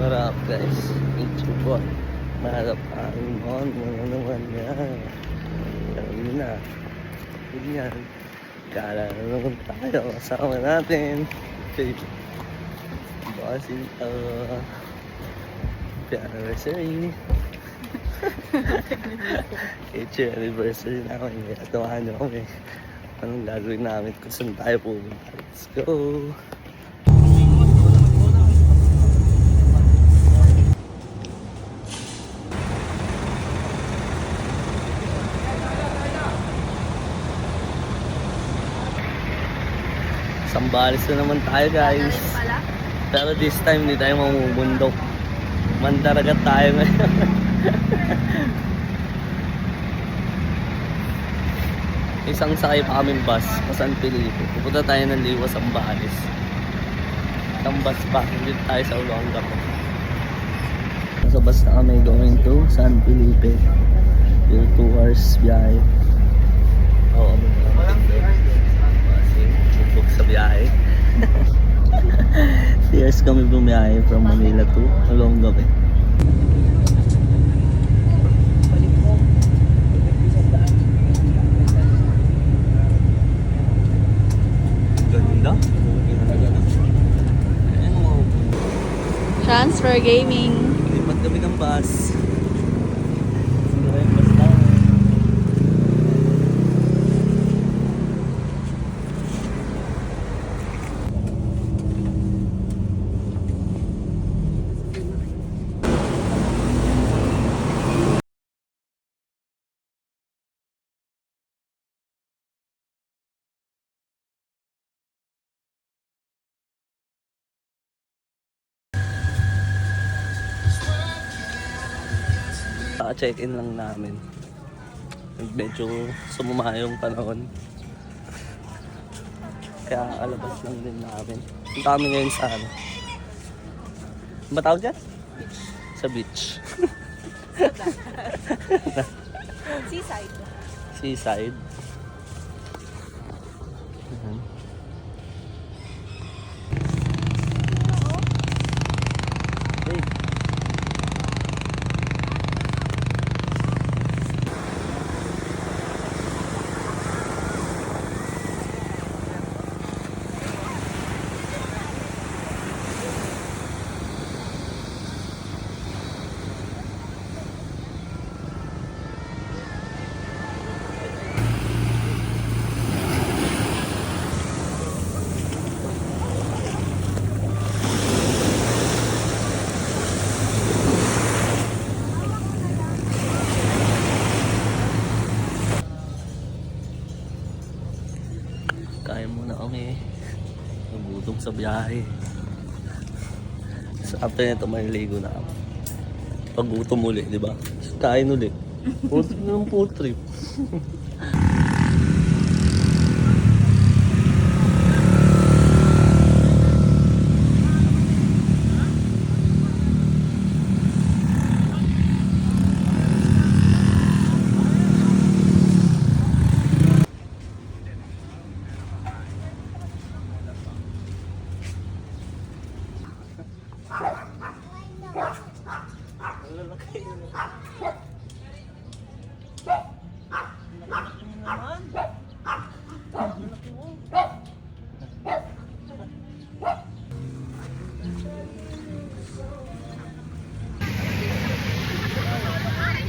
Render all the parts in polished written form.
Harap guys, intro po. Maharap ang on, ano naman yan. Alam na, ganyan. Kala na naman tayo, kasama natin. Okay. Bossing, anniversary. It's your anniversary namin. Natawahan nyo kami. Anong gagawin namin kung saan tayo pupunta? Let's go! Sambales na naman tayo guys. Pero this time hindi tayo mamumundok. Mandaragat tayo ngayon. Isang sakay pa kaming bus pa San Felipe. Pupunta tayo ng Liwa, Sambales. Isang bus pa, hindi tayo sa Olonga po. Nasa bus na kami going to San Felipe. Yung 2 hours biyahe. Oo, ano na lang. Bubog sa biyahe. 3 hours kami bumiyahe from Manila to Olonga po. Transfer Gaming. Lipat kami ng bus. Siguro yung bus lang. Check-in lang namin. Medyo sumama yung panahon. Kaya alabas lang din namin. Punta kami ngayon sa ano? Ano ba tawag dyan? Sa beach. Seaside. Seaside. Hey. Kain muna kami. Nagutom sa biyahe. So after nito maliligo na kami. Pag gutom uli, di ba? Kain uli. Food trip ng food trip.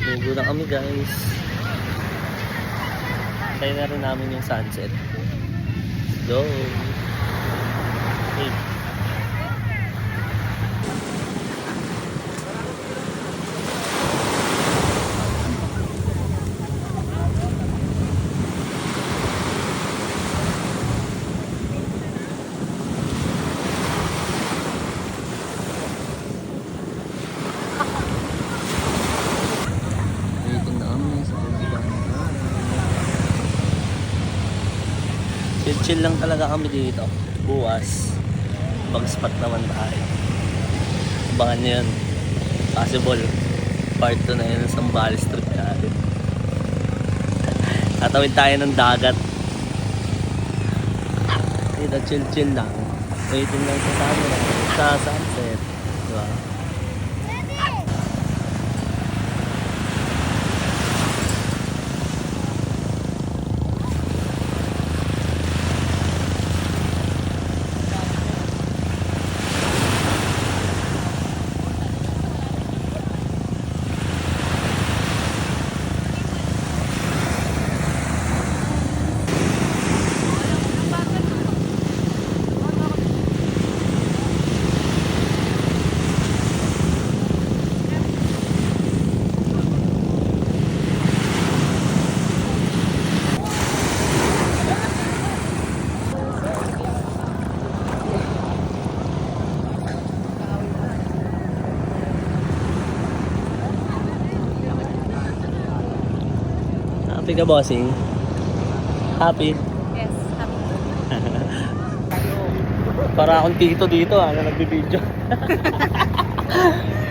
Ligo na kami guys. Tayo na rin namin yung sunset. Let's go! Hey. Chill lang talaga kami dito. Bukas bang spot naman tayo. Abangan nyo yun. Possible part 2 na yun sa Sambales trip natin. Tatawid tayo ng dagat. Dito chill lang. Waiting lang sa camera. Sa sunset. Diba? Happy ka, bossing? Happy? Yes, happy. Para akong tito dito na nagbibideo.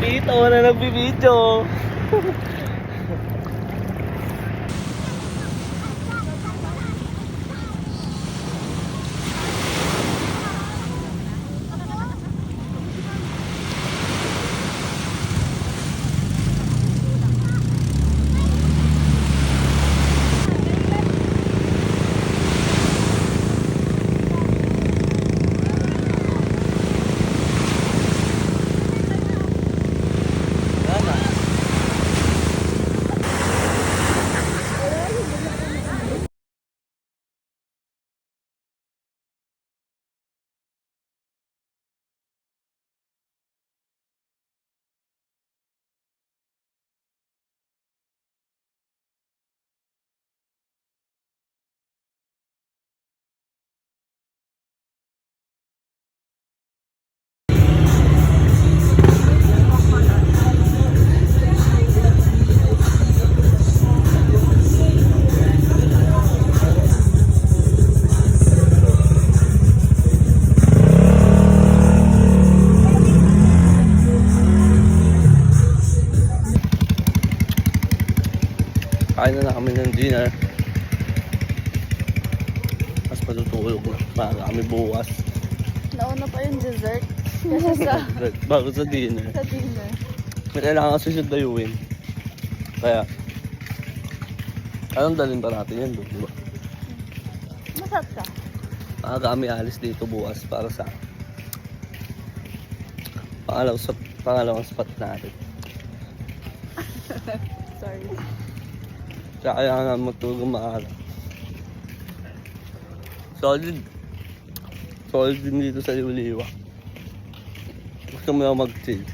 Tito na nagbibideo. Kain na kami ng dinner. Mas matutulog na para kami bukas. Nauna pa yung dessert. Kasi Bago sa dinner. sa dinner. May kailangan kasi siya dayuin. Kaya, anong dalhin pa natin yan doon, di ba? Masarap siya. Maaga kami alis dito bukas para sa pangalawang spot natin. Sorry. Kaya kailangan matulog maaga. Solid. Solid din dito sa Liwaliwa. Gusto mo lang mag-chill.